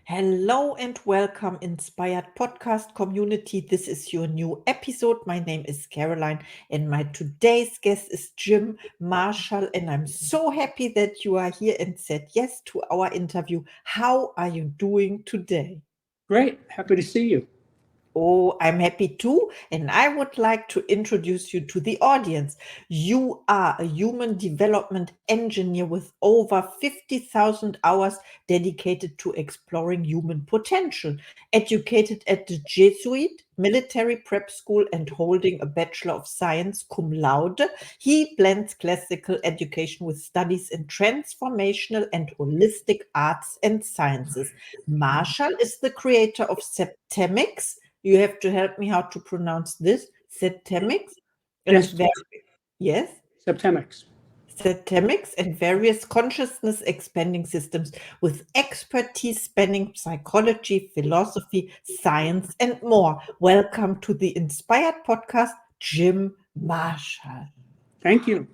Hello and welcome, Inspired Podcast community. This is your new episode. My name is Caroline, and my today's guest is Jim Marshall. And I'm so happy that you are here and said yes to our interview. How are you doing today? Great. Happy to see you. Oh, I'm happy too. And I would like to introduce you to the audience. You are a human development engineer with over 50,000 hours dedicated to exploring human potential. Educated at the Jesuit military prep school and holding a Bachelor of Science cum laude, he blends classical education with studies in transformational and holistic arts and sciences. Marshall is the creator of Septemics. You have to help me how to pronounce this. Septemics and Yes, yes, Septemics. Septemics and various consciousness expanding systems with expertise spanning psychology, philosophy, science, and more. Welcome to the Inspired Podcast, Jim Marshall. Thank you.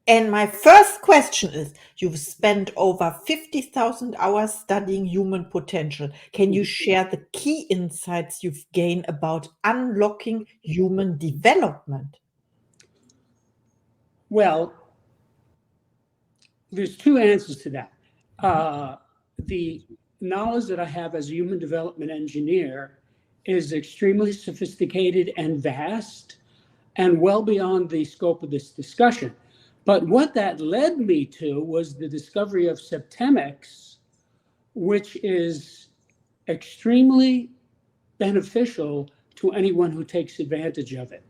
And my first question is, you've spent over 50,000 hours studying human potential. Can you share the key insights you've gained about unlocking human development? Well, there's two answers to that. The knowledge that I have as a human development engineer is extremely sophisticated and vast and well beyond the scope of this discussion. But what that led me to was the discovery of Septemics, which is extremely beneficial to anyone who takes advantage of it.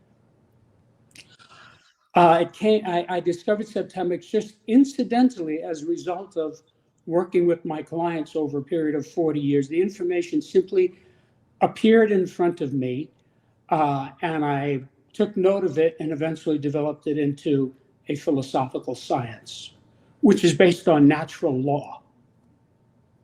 I discovered Septemics just incidentally as a result of working with my clients over a period of 40 years. The information simply appeared in front of me, and I took note of it and eventually developed it into a philosophical science, which is based on natural law.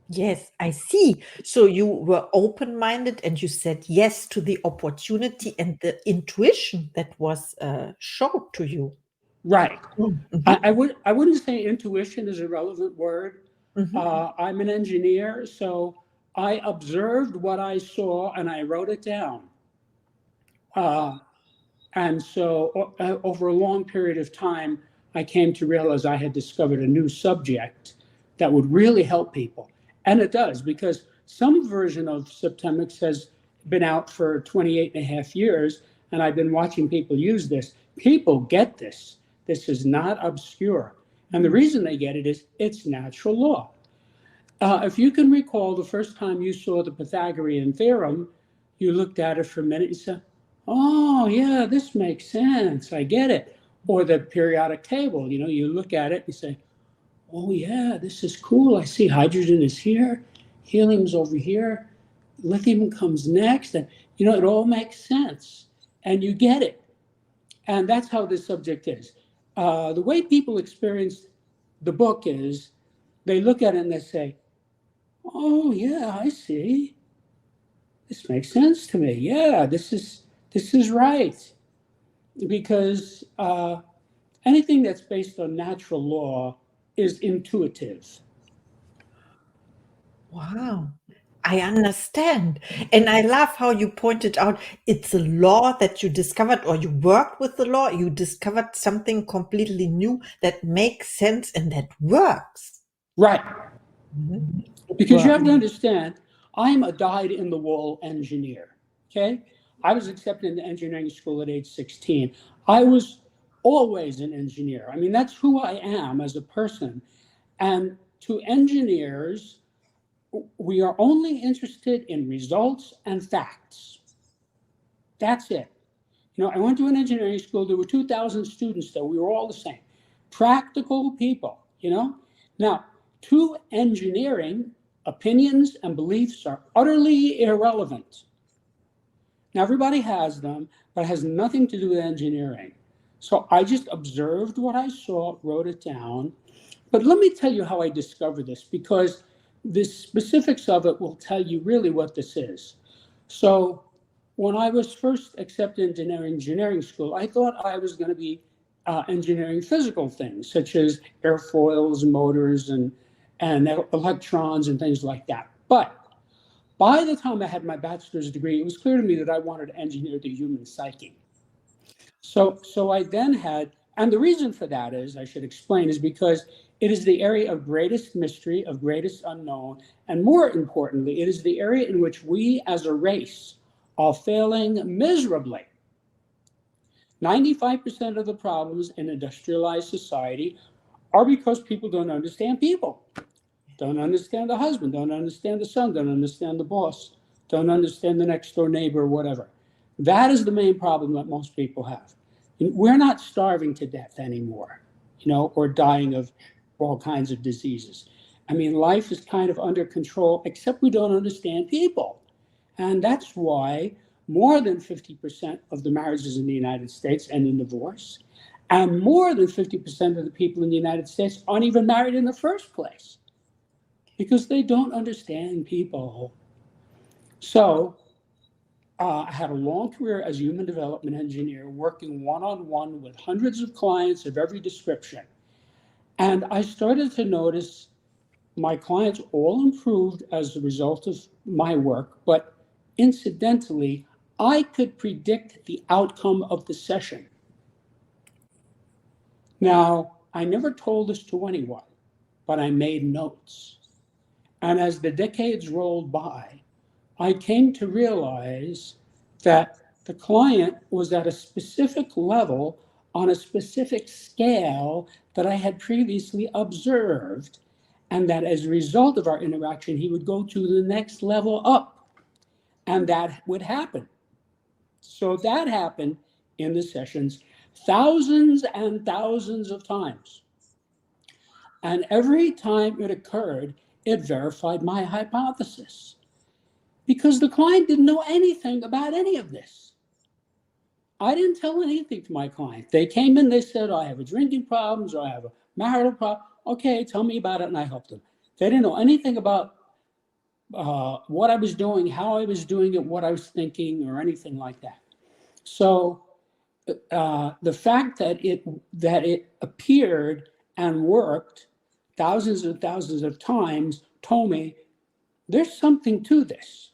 Yes, I see. So you were open-minded and you said yes to the opportunity and the intuition that was showed to you. Right. Mhm, I wouldn't say intuition is a relevant word. mhm. I'm an engineer, so I observed what I saw and I wrote it down. Uh, and so over a long period of time, I came to realize I had discovered a new subject that would really help people. And it does, because some version of Septemics has been out for 28 and a half years, and I've been watching people use this. People get this. This is not obscure. And the reason they get it is it's natural law. If you can recall the first time you saw the Pythagorean theorem, you looked at it for a minute and said, oh, yeah, this makes sense. I get it. Or the periodic table, you look at it and say, oh, yeah, this is cool. I see hydrogen is here, helium's over here, lithium comes next. And, it all makes sense. And you get it. And that's how this subject is. The way people experience the book is they look at it and they say, oh, yeah, I see. This makes sense to me. Yeah, this is right. Because anything that's based on natural law is intuitive. Wow. I understand. And I love how you pointed out it's a law that you discovered, or you worked with the law, you discovered something completely new that makes sense and that works. Right. Mhm. Because you have to understand, I'm a dyed-in-the-wool engineer, okay? I was accepted into engineering school at age 16. I was always an engineer. I mean, that's who I am as a person. And to engineers, we are only interested in results and facts. That's it. I went to an engineering school. There were 2,000 students there. We were all the same. Practical people. Now, to engineering, opinions and beliefs are utterly irrelevant. Now, everybody has them, but it has nothing to do with engineering. So I just observed what I saw, wrote it down. But let me tell you how I discovered this, because the specifics of it will tell you really what this is. So when I was first accepted into engineering school, I thought I was going to be engineering physical things, such as airfoils, motors, and and electrons and things like that. But by the time I had my bachelor's degree, it was clear to me that I wanted to engineer the human psyche. So I then had, and the reason for that is, I should explain, is because it is the area of greatest mystery, of greatest unknown, and more importantly, it is the area in which we as a race are failing miserably. 95% of the problems in industrialized society are because people don't understand people. Don't understand the husband, don't understand the son, don't understand the boss, don't understand the next door neighbor or whatever. That is the main problem that most people have. We're not starving to death anymore, or dying of all kinds of diseases. I mean, life is kind of under control, except we don't understand people. And that's why more than 50% of the marriages in the United States end in divorce. And more than 50% of the people in the United States aren't even married in the first place, because they don't understand people. So I had a long career as a human development engineer, working one-on-one with hundreds of clients of every description. And I started to notice my clients all improved as a result of my work, but incidentally, I could predict the outcome of the session. Now, I never told this to anyone, but I made notes. And as the decades rolled by, I came to realize that the client was at a specific level on a specific scale that I had previously observed, and that as a result of our interaction, he would go to the next level up, and that would happen. So that happened in the sessions thousands and thousands of times. And every time it occurred, it verified my hypothesis, because the client didn't know anything about any of this. I didn't tell anything to my client. They came in, they said, I have a drinking problem, or I have a marital problem. Okay, tell me about it, and I helped them. They didn't know anything about what I was doing, how I was doing it, what I was thinking, or anything like that. So the fact that it appeared and worked thousands and thousands of times told me there's something to this.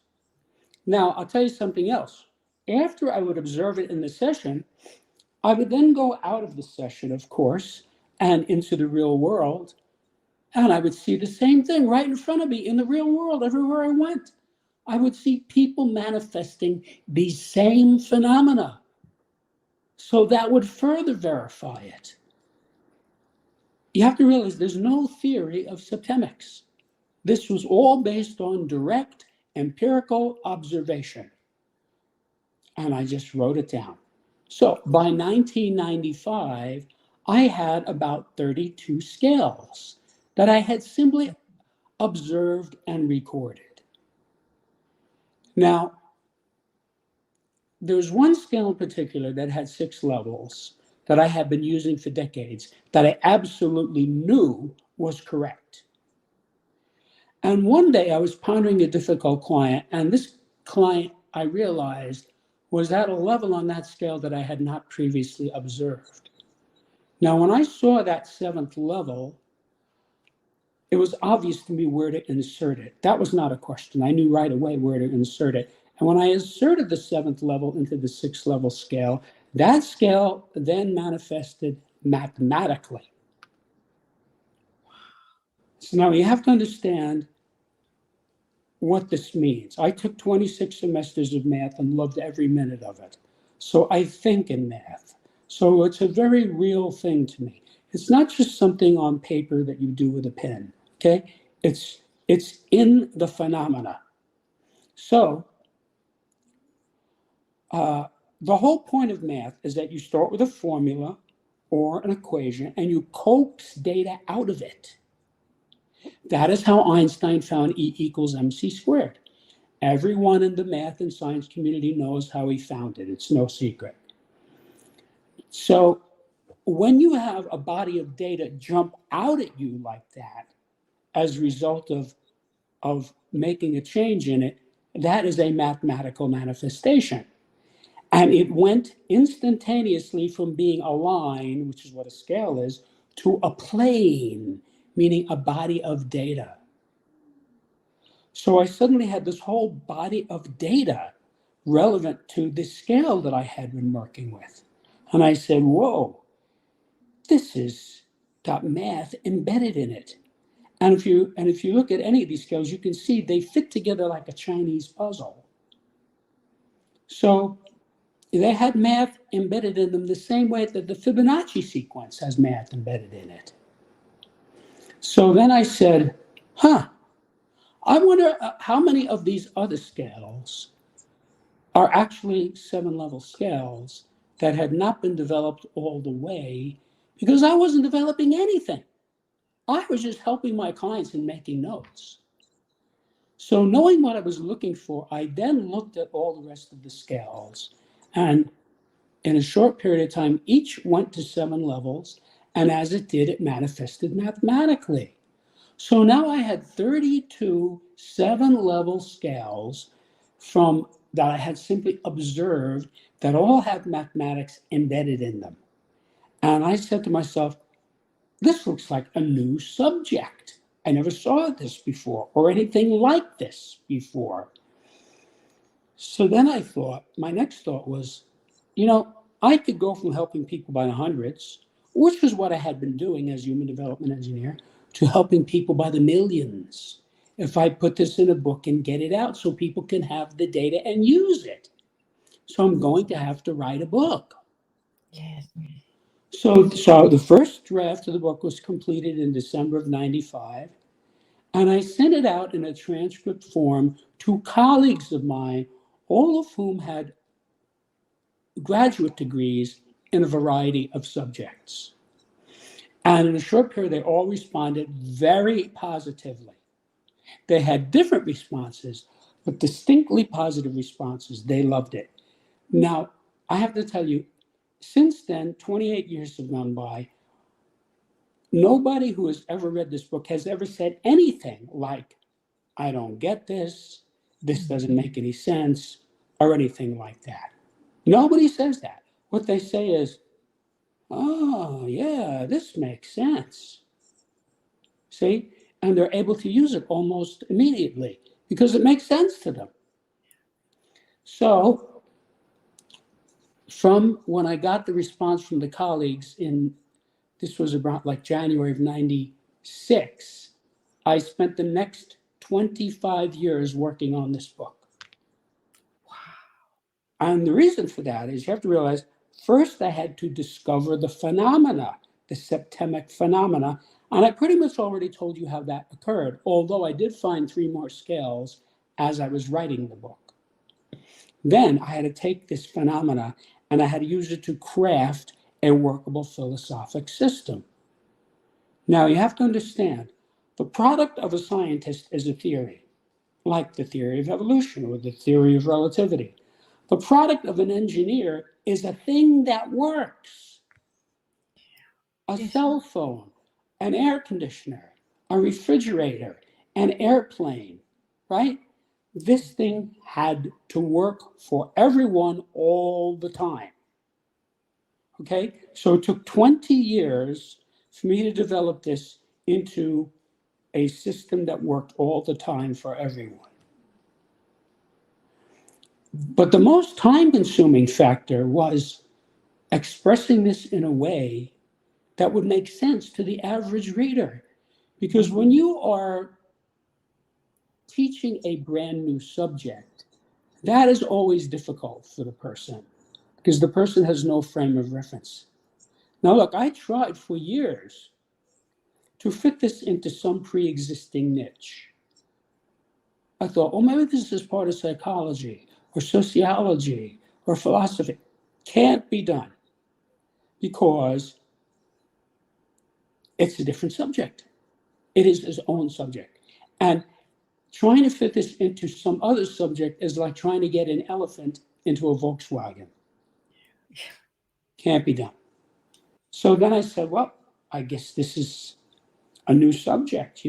Now, I'll tell you something else. After I would observe it in the session, I would then go out of the session, of course, and into the real world, and I would see the same thing right in front of me in the real world everywhere I went. I would see people manifesting these same phenomena. So that would further verify it. You have to realize there's no theory of septemics. This was all based on direct empirical observation. And I just wrote it down. So by 1995, I had about 32 scales that I had simply observed and recorded. Now, there's one scale in particular that had 6 levels that I had been using for decades that I absolutely knew was correct. And one day I was pondering a difficult client, and this client, I realized, was at a level on that scale that I had not previously observed. Now, when I saw that 7th level, it was obvious to me where to insert it. That was not a question. I knew right away where to insert it. And when I inserted the 7th level into the 6th level scale, that scale then manifested mathematically. So now you have to understand what this means. I took 26 semesters of math and loved every minute of it. So I think in math. So it's a very real thing to me. It's not just something on paper that you do with a pen, okay? It's in the phenomena. So the whole point of math is that you start with a formula or an equation and you coax data out of it. That is how Einstein found E equals mc squared. Everyone in the math and science community knows how he found it. It's no secret. So when you have a body of data jump out at you like that as a result of making a change in it, that is a mathematical manifestation. And it went instantaneously from being a line, which is what a scale is, to a plane, meaning a body of data. So I suddenly had this whole body of data relevant to the scale that I had been working with. And I said, whoa, this is got math embedded in it. And if you look at any of these scales, you can see they fit together like a Chinese puzzle. So they had math embedded in them the same way that the Fibonacci sequence has math embedded in it. So then I said, I wonder how many of these other scales are actually 7-level scales that had not been developed all the way, because I wasn't developing anything. I was just helping my clients in making notes. So knowing what I was looking for, I then looked at all the rest of the scales. And in a short period of time, each went to 7 levels. And as it did, it manifested mathematically. So now I had 32 7-level scales that I had simply observed that all had mathematics embedded in them. And I said to myself, this looks like a new subject. I never saw this before or anything like this before. So then I thought, my next thought was, I could go from helping people by the hundreds, which was what I had been doing as human development engineer, to helping people by the millions. If I put this in a book and get it out so people can have the data and use it. So I'm going to have to write a book. Yes. So the first draft of the book was completed in December of 95. And I sent it out in a transcript form to colleagues of mine, all of whom had graduate degrees in a variety of subjects. And in a short period, they all responded very positively. They had different responses, but distinctly positive responses. They loved it. Now, I have to tell you, since then, 28 years have gone by. Nobody who has ever read this book has ever said anything like, I don't get this doesn't make any sense, or anything like that. Nobody says that. What they say is, oh, yeah, this makes sense. See? And they're able to use it almost immediately because it makes sense to them. So, from when I got the response from the colleagues this was about like January of 96, I spent the next 25 years working on this book. Wow. And the reason for that is you have to realize, first I had to discover the phenomena, the septemic phenomena, and I pretty much already told you how that occurred, although I did find 3 more scales as I was writing the book. Then I had to take this phenomena and I had to use it to craft a workable philosophic system. Now you have to understand, the product of a scientist is a theory, like the theory of evolution or the theory of relativity. The product of an engineer is a thing that works. A cell phone, an air conditioner, a refrigerator, an airplane, right? This thing had to work for everyone all the time. Okay, so it took 20 years for me to develop this into a system that worked all the time for everyone. But the most time-consuming factor was expressing this in a way that would make sense to the average reader. Because when you are teaching a brand new subject, that is always difficult for the person because the person has no frame of reference. Now, look, I tried for years to fit this into some pre-existing niche. I thought, well, maybe this is part of psychology or sociology or philosophy. Can't be done because it's a different subject. It is its own subject. And trying to fit this into some other subject is like trying to get an elephant into a Volkswagen. Can't be done. So then I said, well, I guess this is a new subject,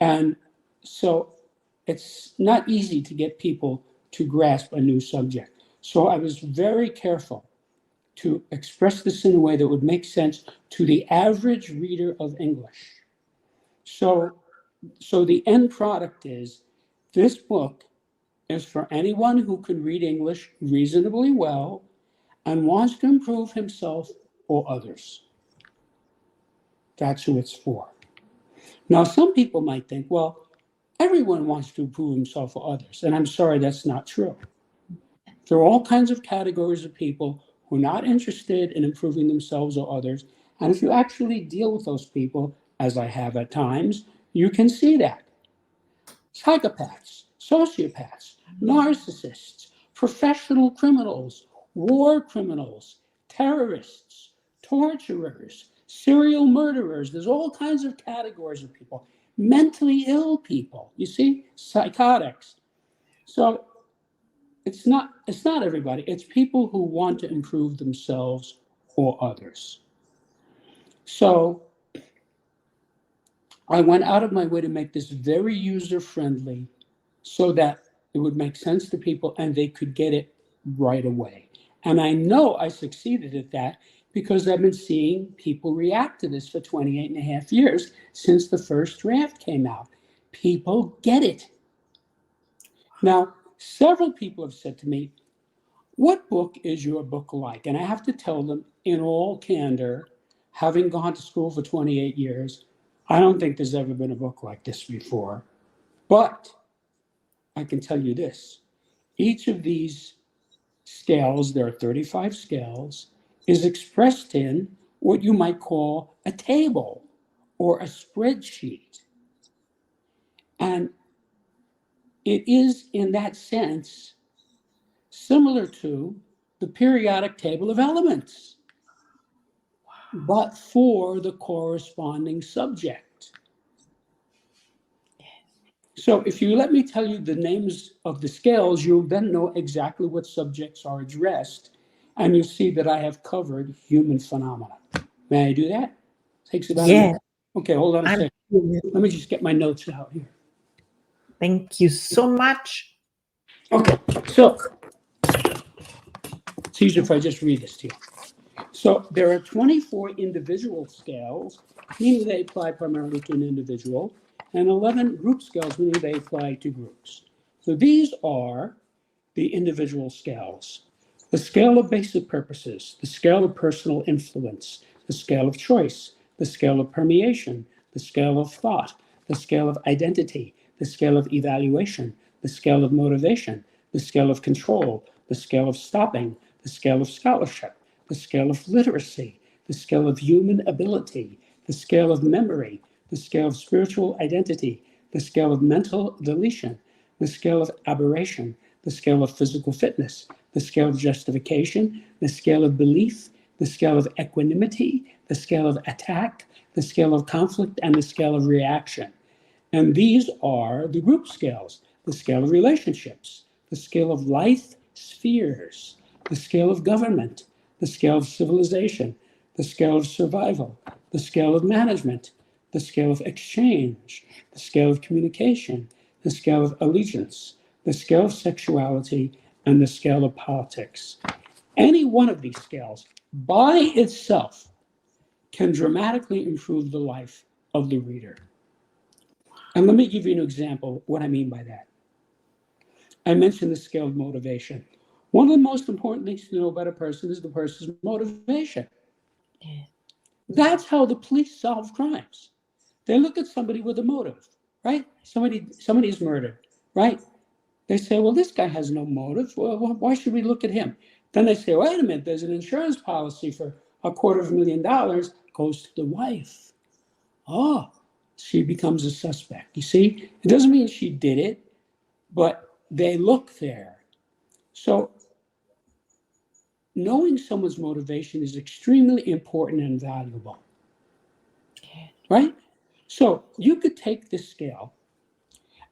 And so it's not easy to get people to grasp a new subject. So I was very careful to express this in a way that would make sense to the average reader of English. So the end product is, this book is for anyone who can read English reasonably well and wants to improve himself or others. That's who it's for. Now, some people might think, well, everyone wants to improve himself or others. And I'm sorry, that's not true. There are all kinds of categories of people who are not interested in improving themselves or others. And if you actually deal with those people, as I have at times, you can see that. Psychopaths, sociopaths, narcissists, professional criminals, war criminals, terrorists, torturers, serial murderers. There's all kinds of categories of people. Mentally ill people, you see, psychotics. So it's not everybody. It's people who want to improve themselves or others. So I went out of my way to make this very user-friendly so that it would make sense to people and they could get it right away. And I know I succeeded at that because I've been seeing people react to this for 28 and a half years since the first draft came out. People get it. Now, several people have said to me, what book is your book like? And I have to tell them in all candor, having gone to school for 28 years, I don't think there's ever been a book like this before. But I can tell you this, each of these scales, there are 35 scales, is expressed in what you might call a table or a spreadsheet. And it is, in that sense, similar to the periodic table of elements, but for the corresponding subject. So if you let me tell you the names of the scales, you'll then know exactly what subjects are addressed, and you'll see that I have covered human phenomena. May I do that? Takes about a minute. Okay, hold on a second. Let me just get my notes out here. Thank you so much. Okay, so it's easier if I just read this to you. So there are 24 individual scales, meaning they apply primarily to an individual, and 11 group scales, meaning they apply to groups. So these are the individual scales. The scale of basic purposes, the scale of personal influence, the scale of choice, the scale of permeation, the scale of thought, the scale of identity, the scale of evaluation, the scale of motivation, the scale of control, the scale of stopping, the scale of scholarship, the scale of literacy, the scale of human ability, the scale of memory, the scale of spiritual identity, the scale of mental deletion, the scale of aberration, the scale of physical fitness, the scale of justification, the scale of belief, the scale of equanimity, the scale of attack, the scale of conflict, and the scale of reaction. And these are the group scales, the scale of relationships, the scale of life spheres, the scale of government, the scale of civilization, the scale of survival, the scale of management, the scale of exchange, the scale of communication, the scale of allegiance, the scale of sexuality, and the scale of politics. Any one of these scales by itself can dramatically improve the life of the reader. And let me give you an example of what I mean by that. I mentioned the scale of motivation. One of the most important things to know about a person is the person's motivation. That's how the police solve crimes. They look at somebody with a motive, right? Somebody is murdered, right? They say, well, this guy has no motive. Well, why should we look at him? Then they say, wait a minute, there's an insurance policy for $250,000, goes to the wife. Oh, she becomes a suspect. You see, it doesn't mean she did it, but they look there. So knowing someone's motivation is extremely important and valuable, right? So you could take this scale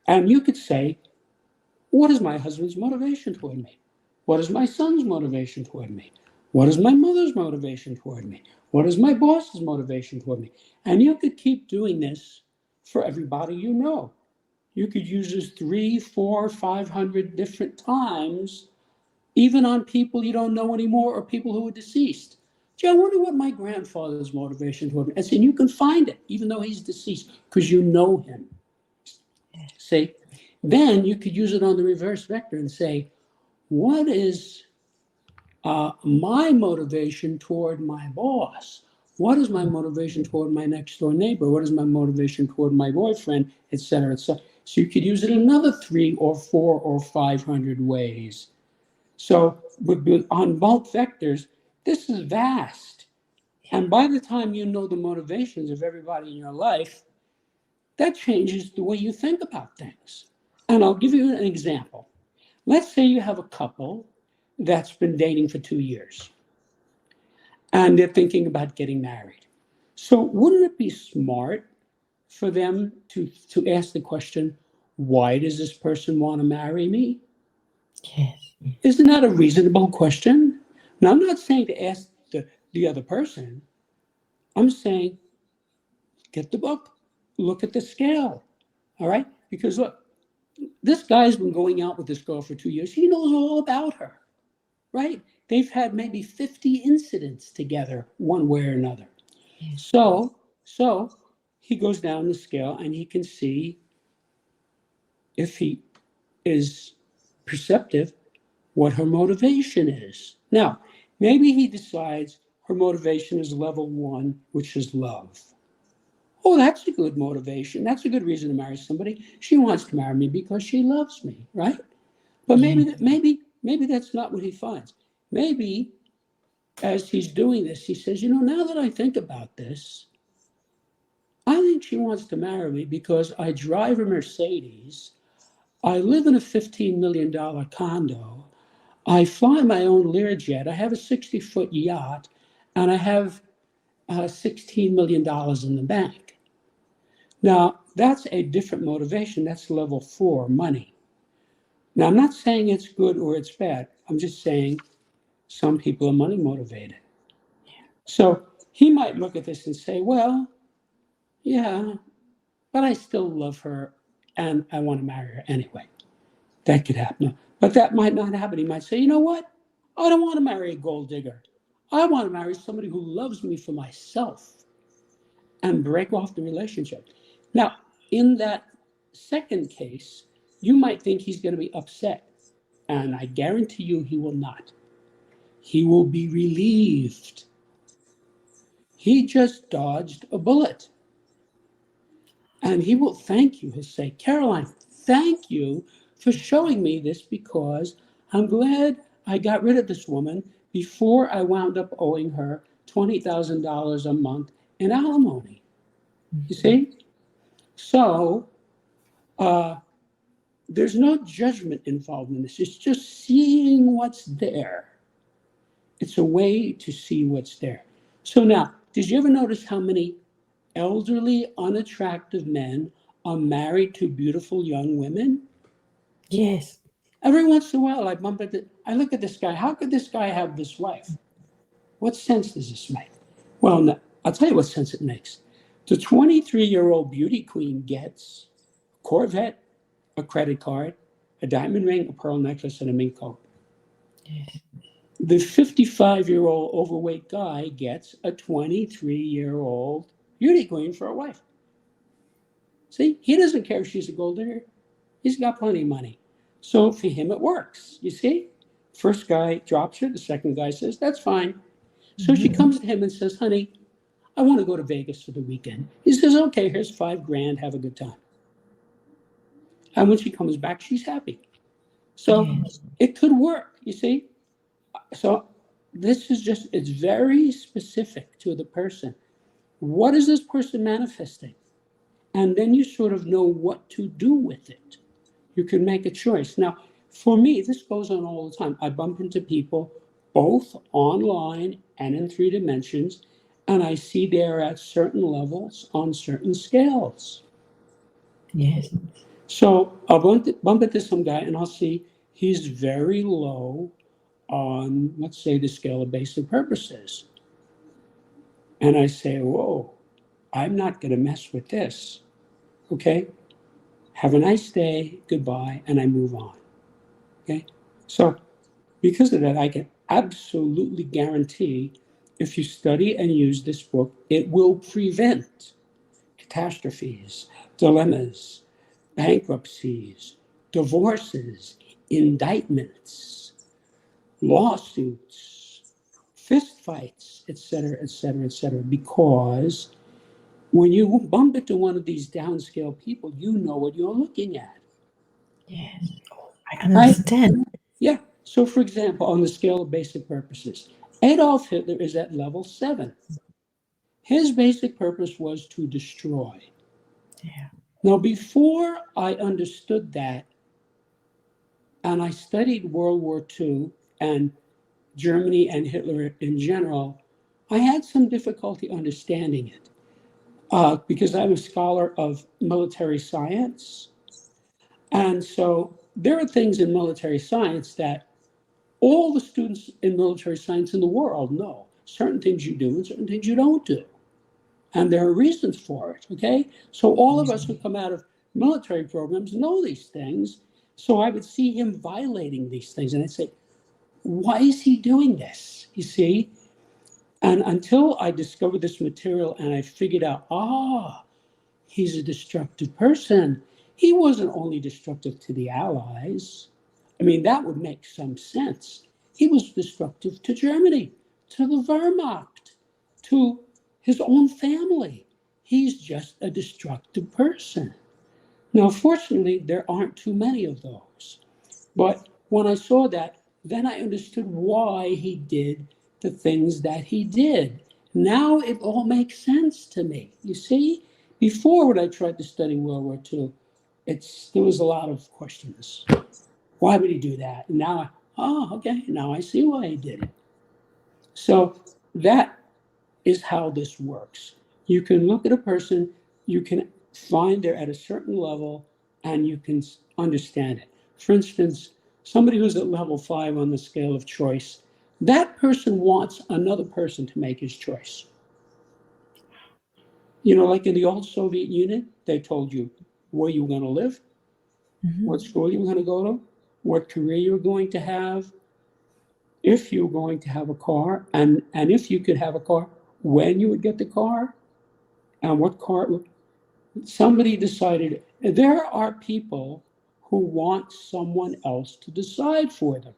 and you could say, what is my husband's motivation toward me? What is my son's motivation toward me? What is my mother's motivation toward me? What is my boss's motivation toward me? And you could keep doing this for everybody you know. You could use this 300, 400, 500 different times, even on people you don't know anymore or people who are deceased. gee, I wonder what my grandfather's motivation toward me. And you can find it, even though he's deceased, because you know him. See? Then you could use it on the reverse vector and say, what is my motivation toward my boss? What is my motivation toward my next door neighbor? What is my motivation toward my boyfriend, et cetera, et cetera. So you could use it another 3 or 4 or 500 ways. So on both vectors, this is vast. And by the time you know the motivations of everybody in your life, that changes the way you think about things. And I'll give you an example. Let's say you have a couple that's been dating for 2 years and they're thinking about getting married. So wouldn't it be smart for them to ask the question, why does this person want to marry me? Yes. Isn't that a reasonable question? Now, I'm not saying to ask the other person. I'm saying, get the book, look at the scale, all right? Because look, this guy's been going out with this girl for 2 years. He knows all about her, right? They've had maybe 50 incidents together, one way or another. Yes. So he goes down the scale and he can see if he is perceptive what her motivation is. Now, maybe he decides her motivation is level 1, which is love. Oh, that's a good motivation. That's a good reason to marry somebody. She wants to marry me because she loves me, right? But maybe that's not what he finds. Maybe as he's doing this, he says, now that I think about this, I think she wants to marry me because I drive a Mercedes. I live in a $15 million condo. I fly my own Learjet. I have a 60-foot yacht, and I have $16 million in the bank. Now, that's a different motivation. That's level 4, money. Now, I'm not saying it's good or it's bad. I'm just saying some people are money motivated. So he might look at this and say, well, yeah, but I still love her, and I want to marry her anyway. That could happen. But that might not happen. He might say, you know what? I don't want to marry a gold digger. I want to marry somebody who loves me for myself and break off the relationship. Now, in that second case, you might think he's going to be upset. And I guarantee you he will not. He will be relieved. He just dodged a bullet. And he will thank you. He'll say, Caroline, thank you for showing me this because I'm glad I got rid of this woman before I wound up owing her $20,000 a month in alimony. You see? So there's no judgment involved in this. It's just seeing what's there. It's a way to see what's there. So now, did you ever notice how many elderly, unattractive men are married to beautiful young women? Yes. Every once in a while, I look at this guy. How could this guy have this wife? What sense does this make? Well, no, I'll tell you what sense it makes. The 23-year-old beauty queen gets a Corvette, a credit card, a diamond ring, a pearl necklace, and a mink coat. Yes. The 55-year-old overweight guy gets a 23-year-old beauty queen for a wife. See, he doesn't care if she's a gold digger. He's got plenty of money. So for him, it works. You see? First guy drops her. The second guy says, that's fine. So she comes to him and says, honey, I want to go to Vegas for the weekend. He says, okay, here's $5,000. Have a good time. And when she comes back, she's happy. So it could work, you see? So this is just, it's very specific to the person. What is this person manifesting? And then you sort of know what to do with it. You can make a choice. Now, for me, this goes on all the time. I bump into people both online and in 3 dimensions, and I see they're at certain levels on certain scales. Yes. So I'll bump into some guy, and I'll see he's very low on, let's say, the scale of basic purposes. And I say, whoa, I'm not going to mess with this. Okay? Have a nice day, goodbye, and I move on. Okay? So because of that, I can absolutely guarantee if you study and use this book, it will prevent catastrophes, dilemmas, bankruptcies, divorces, indictments, lawsuits, fistfights, etc., etc., etc. Because when you bump into one of these downscale people, you know what you're looking at. Yes. Oh, I Right? understand. Yeah. So, for example, on the scale of basic purposes, Adolf Hitler is at level 7. His basic purpose was to destroy. Yeah. Now, before I understood that, and I studied World War II and Germany and Hitler in general, I had some difficulty understanding it because I'm a scholar of military science. And so there are things in military science that all the students in military science in the world know. Certain things you do and certain things you don't do. And there are reasons for it, okay? So all of us who come out of military programs know these things. So I would see him violating these things and I'd say, why is he doing this? You see? And until I discovered this material and I figured out, he's a destructive person. He wasn't only destructive to the Allies. I mean, that would make some sense. He was destructive to Germany, to the Wehrmacht, to his own family. He's just a destructive person. Now, fortunately, there aren't too many of those. But when I saw that, then I understood why he did the things that he did. Now it all makes sense to me. You see, before when I tried to study World War II, there was a lot of questions. Why would he do that? And now, okay, now I see why he did it. So that is how this works. You can look at a person, you can find they're at a certain level, and you can understand it. For instance, somebody who's at level 5 on the scale of choice, that person wants another person to make his choice. You know, like in the old Soviet Union, they told you where you were going to live, what school you were going to go to, what career you were going to have, if you were going to have a car, and if you could have a car, when you would get the car, and what car. Somebody decided. There are people who want someone else to decide for them.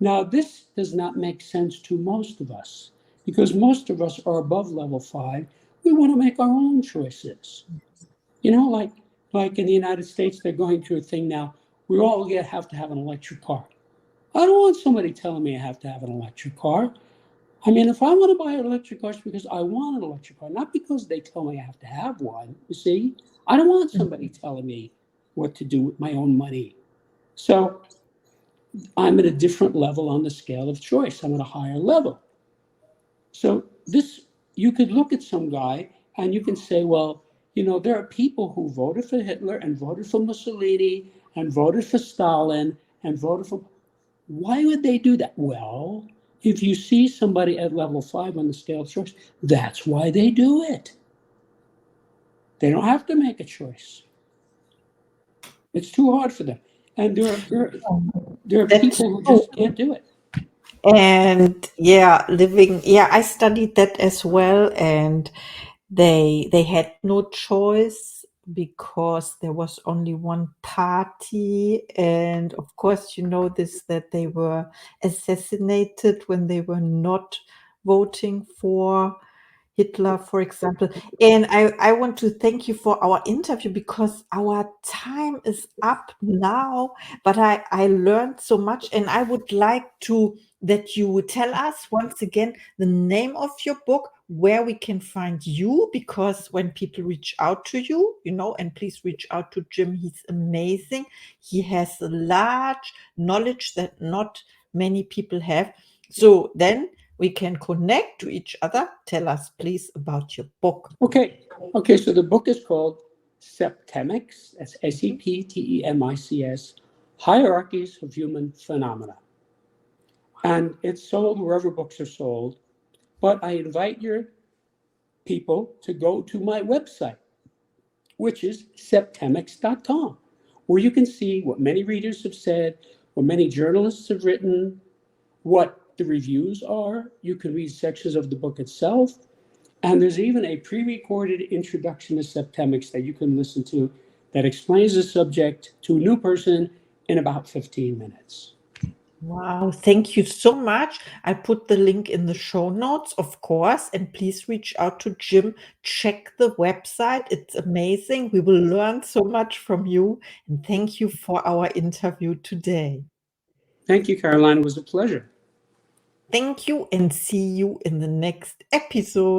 Now, this does not make sense to most of us because most of us are above level 5. We want to make our own choices. You know, like in the United States, they're going through a thing now. We all have to have an electric car. I don't want somebody telling me I have to have an electric car. I mean, if I want to buy an electric car, it's because I want an electric car, not because they tell me I have to have one. You see, I don't want somebody telling me what to do with my own money. So I'm at a different level on the scale of choice. I'm at a higher level. So you could look at some guy and you can say, well, you know, there are people who voted for Hitler and voted for Mussolini and voted for Stalin and voted for. Why would they do that? Well, if you see somebody at level 5 on the scale of choice, that's why they do it. They don't have to make a choice. It's too hard for them. And there are That's people who true. just can't do it. And I studied that as well. And they had no choice because there was only one party. And of course, you know this, that they were assassinated when they were not voting for Hitler, for example. And I want to thank you for our interview because our time is up now. But I learned so much, and I would like to that you would tell us once again the name of your book, where we can find you, because when people reach out to you, you know, and please reach out to Jim. He's amazing. He has a large knowledge that not many people have. So then we can connect to each other. Tell us, please, about your book. Okay. So the book is called Septemics. That's Septemics, Hierarchies of Human Phenomena. And it's sold wherever books are sold. But I invite your people to go to my website, which is septemics.com, where you can see what many readers have said, what many journalists have written, what the reviews are. You can read sections of the book itself. And there's even a pre-recorded introduction to Septemics that you can listen to that explains the subject to a new person in about 15 minutes. Wow, thank you so much. I put the link in the show notes, of course, and please reach out to Jim. Check the website. It's amazing. We will learn so much from you. And thank you for our interview today. Thank you, Caroline. It was a pleasure. Thank you and see you in the next episode.